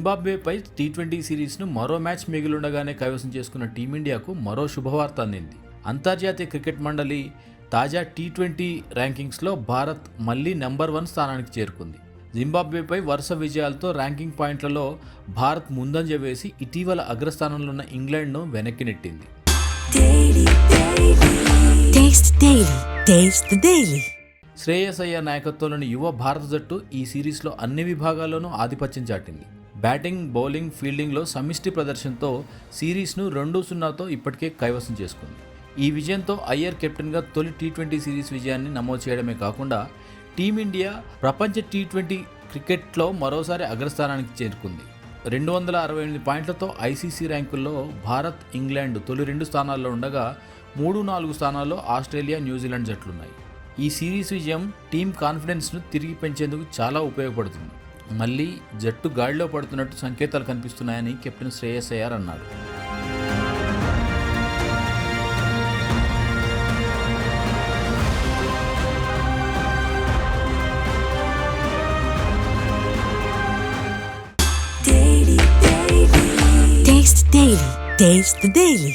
జింబాబ్వేపై T20 సిరీస్ను మరో match మిగిలుండగానే కైవసం చేసుకున్న టీమిండియాకు మరో శుభవార్త అందింది. అంతర్జాతీయ క్రికెట్ మండలి తాజా టీ20 ర్యాంకింగ్స్లో భారత్ మళ్లీ నెంబర్ 1 స్థానానికి చేరుకుంది. జింబాబ్వేపై వరుస విజయాలతో ర్యాంకింగ్ పాయింట్లలో భారత్ ముందంజ వేసి ఇటీవల అగ్రస్థానంలో ఉన్న ఇంగ్లాండ్ను వెనక్కి నెట్టింది. శ్రేయస్ అయ్యర్ నాయకత్వంలోని యువ భారత జట్టు ఈ సిరీస్లో అన్ని విభాగాల్లోనూ ఆధిపత్యం చాటింది. బ్యాటింగ్, బౌలింగ్, ఫీల్డింగ్లో సమిష్టి ప్రదర్శనతో సిరీస్ను 2-0తో ఇప్పటికే కైవసం చేసుకుంది. ఈ విజయంతో అయ్యర్ కెప్టెన్గా తొలి టీ20 సిరీస్ విజయాన్ని నమోదు చేయడమే కాకుండా టీమిండియా ప్రపంచ టీ20 క్రికెట్లో మరోసారి అగ్రస్థానానికి చేరుకుంది. 268 పాయింట్లతో ఐసీసీ ర్యాంకుల్లో భారత్, ఇంగ్లాండ్ తొలి 2 స్థానాల్లో ఉండగా 3-4 స్థానాల్లో ఆస్ట్రేలియా, న్యూజిలాండ్ జట్లున్నాయి. ఈ సిరీస్ విజయం టీం కాన్ఫిడెన్స్ను తిరిగి పెంచేందుకు చాలా ఉపయోగపడుతుంది. మళ్ళీ జట్టు గాడిలో పడుతున్నట్టు సంకేతాలు కనిపిస్తున్నాయని కెప్టెన్ శ్రేయస్ అయ్యర్ అన్నాడు. Taste the Daily.